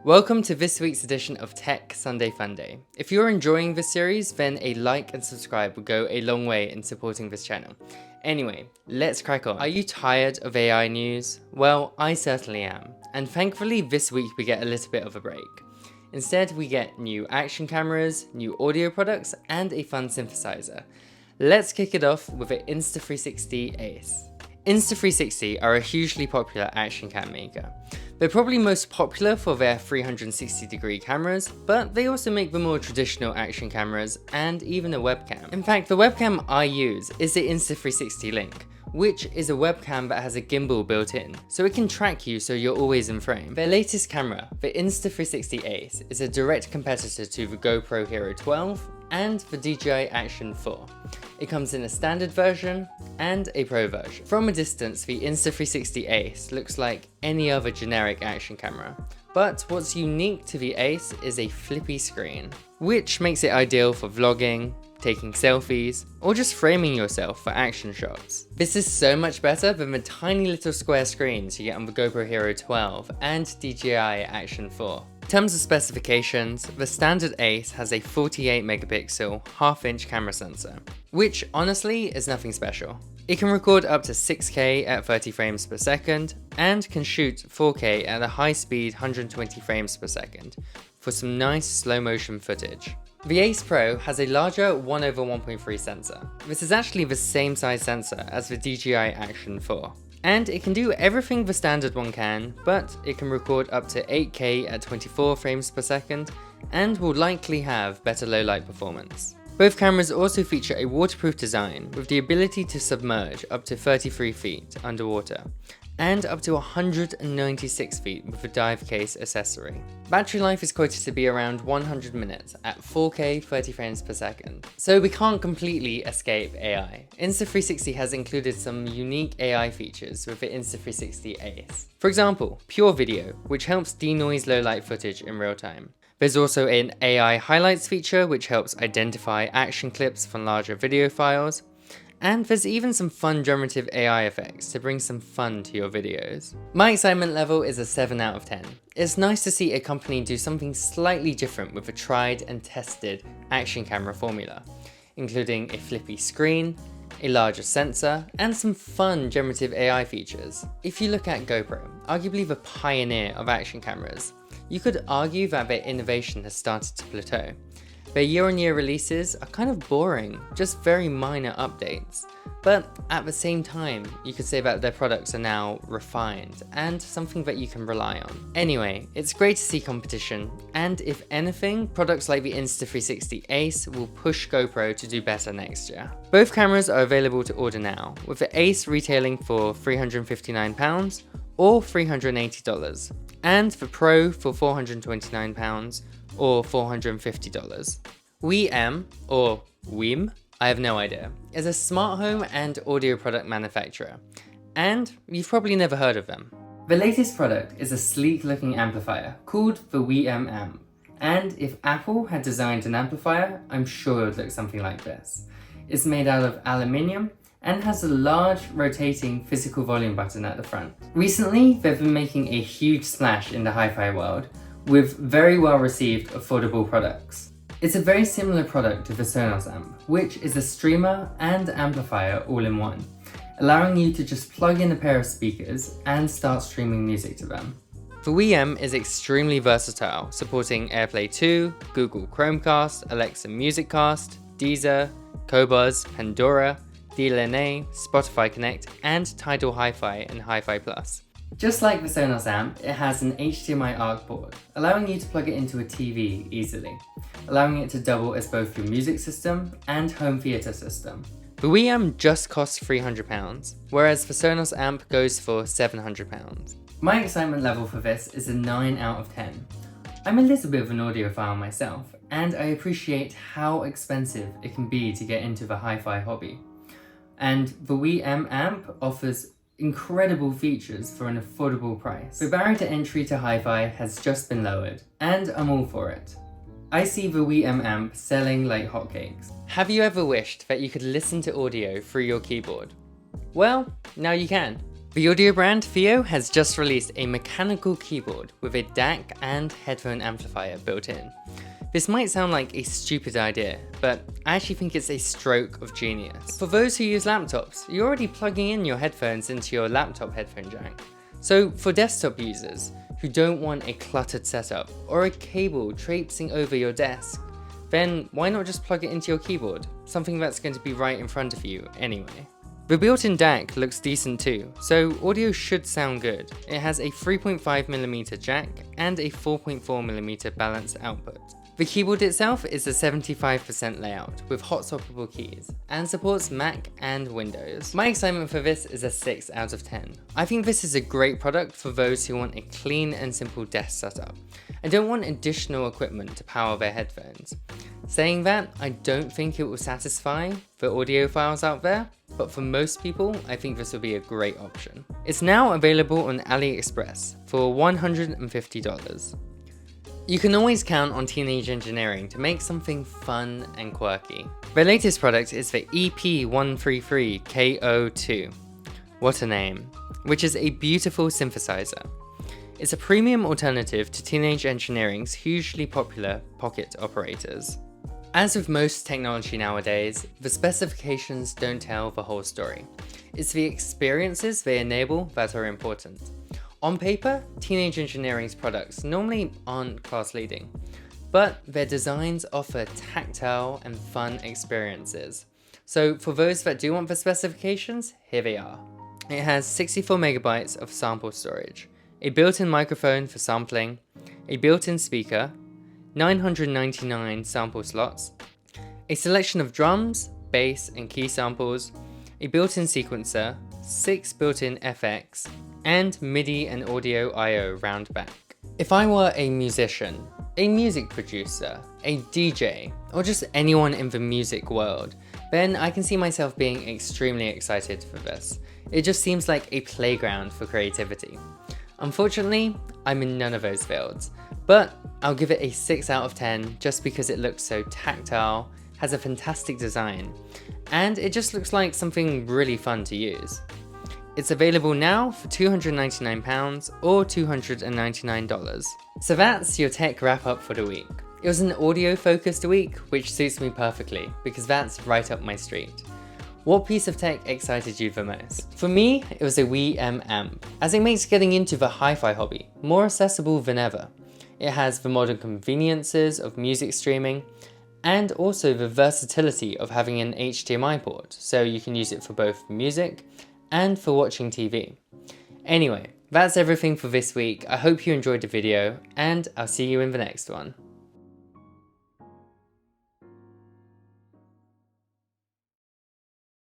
Welcome to this week's edition of Tech Sunday Funday. If you're enjoying this series, then a like and subscribe will go a long way in supporting this channel. Anyway, let's crack on. Are you tired of AI news? Well, I certainly am. And thankfully this week we get a little bit of a break. Instead, we get new action cameras, new audio products, and a fun synthesizer. Let's kick it off with the Insta360 Ace. Insta360 are a hugely popular action cam maker. They're probably most popular for their 360-degree cameras, but they also make the more traditional action cameras and even a webcam. In fact, the webcam I use is the Insta360 Link, which is a webcam that has a gimbal built in, so it can track you so you're always in frame. Their latest camera, the Insta360 Ace, is a direct competitor to the GoPro Hero 12 and the DJI Action 4. It comes in a standard version and a pro version. From a distance, the Insta360 Ace looks like any other generic action camera, but what's unique to the Ace is a flippy screen, which makes it ideal for vlogging, taking selfies, or just framing yourself for action shots. This is so much better than the tiny little square screens you get on the GoPro Hero 12 and DJI Action 4. In terms of specifications, the standard Ace has a 48 megapixel half-inch camera sensor, which honestly is nothing special. It can record up to 6K at 30 frames per second and can shoot 4K at a high speed 120 frames per second for some nice slow motion footage. The Ace Pro has a larger 1/1.3 sensor. This is actually the same size sensor as the DJI Action 4. And it can do everything the standard one can, but it can record up to 8K at 24 frames per second and will likely have better low light performance. Both cameras also feature a waterproof design with the ability to submerge up to 33 feet underwater and up to 196 feet with a dive case accessory. Battery life is quoted to be around 100 minutes at 4K 30 frames per second. So we can't completely escape AI. Insta360 has included some unique AI features with the Insta360 Ace. For example, Pure Video, which helps denoise low light footage in real time. There's also an AI highlights feature which helps identify action clips from larger video files. And there's even some fun generative AI effects to bring some fun to your videos. My excitement level is a 7 out of 10. It's nice to see a company do something slightly different with a tried and tested action camera formula, including a flippy screen, a larger sensor, and some fun generative AI features. If you look at GoPro, arguably the pioneer of action cameras, you could argue that their innovation has started to plateau. Their year-on-year releases are kind of boring, just very minor updates. But at the same time, you could say that their products are now refined and something that you can rely on. Anyway, it's great to see competition, and if anything, products like the Insta360 Ace will push GoPro to do better next year. Both cameras are available to order now, with the Ace retailing for £359 or $380, and the Pro for £429 or $450. WiiM, or WiiM, I have no idea, is a smart home and audio product manufacturer, and you've probably never heard of them. The latest product is a sleek looking amplifier called the WiiM Amp, and if Apple had designed an amplifier, I'm sure it would look something like this. It's made out of aluminium and has a large rotating physical volume button at the front. Recently, they've been making a huge splash in the hi-fi world, with very well received affordable products. It's a very similar product to the Sonos AMP, which is a streamer and amplifier all in one, allowing you to just plug in a pair of speakers and start streaming music to them. The WiiM is extremely versatile, supporting AirPlay 2, Google Chromecast, Alexa Musiccast, Deezer, Qobuz, Pandora, DLNA, Spotify Connect, and Tidal Hi-Fi and Hi-Fi Plus. Just like the Sonos AMP, it has an HDMI ARC port, allowing you to plug it into a TV easily, allowing it to double as both your music system and home theatre system. The WiiM just costs £300, whereas the Sonos AMP goes for £700. My excitement level for this is a 9 out of 10. I'm a little bit of an audiophile myself, and I appreciate how expensive it can be to get into the hi-fi hobby. And the WiiM Amp offers incredible features for an affordable price. The barrier to entry to hi-fi has just been lowered, and I'm all for it. I see the WiiM Amp selling like hotcakes. Have you ever wished that you could listen to audio through your keyboard? Well, now you can. The audio brand FiiO has just released a mechanical keyboard with a DAC and headphone amplifier built in. This might sound like a stupid idea, but I actually think it's a stroke of genius. For those who use laptops, you're already plugging in your headphones into your laptop headphone jack. So for desktop users who don't want a cluttered setup or a cable traipsing over your desk, then why not just plug it into your keyboard, something that's going to be right in front of you anyway. The built-in DAC looks decent too, so audio should sound good. It has a 3.5mm jack and a 4.4mm balanced output. The keyboard itself is a 75% layout with hot swappable keys and supports Mac and Windows. My excitement for this is a 6 out of 10. I think this is a great product for those who want a clean and simple desk setup and don't want additional equipment to power their headphones. Saying that, I don't think it will satisfy the audiophiles out there, but for most people, I think this will be a great option. It's now available on AliExpress for $150. You can always count on Teenage Engineering to make something fun and quirky. Their latest product is the EP-133 K.O. What a name, which is a beautiful synthesizer. It's a premium alternative to Teenage Engineering's hugely popular pocket operators. As with most technology nowadays, the specifications don't tell the whole story. It's the experiences they enable that are important. On paper, Teenage Engineering's products normally aren't class-leading, but their designs offer tactile and fun experiences. So for those that do want the specifications, here they are. It has 64 megabytes of sample storage, a built-in microphone for sampling, a built-in speaker, 999 sample slots, a selection of drums, bass and key samples, a built-in sequencer, 6 built-in FX, and MIDI and audio I/O round back. If I were a musician, a music producer, a DJ, or just anyone in the music world, then I can see myself being extremely excited for this. It just seems like a playground for creativity. Unfortunately, I'm in none of those fields, but I'll give it a 6 out of 10 just because it looks so tactile, has a fantastic design, and it just looks like something really fun to use. It's available now for £299 or $299. So that's your tech wrap up for the week. It was an audio focused week, which suits me perfectly because that's right up my street. What piece of tech excited you the most? For me, it was a WiiM Amp, as it makes getting into the hi-fi hobby more accessible than ever. It has the modern conveniences of music streaming, and also the versatility of having an HDMI port, so you can use it for both music and for watching TV. Anyway, that's everything for this week. I hope you enjoyed the video, and I'll see you in the next one.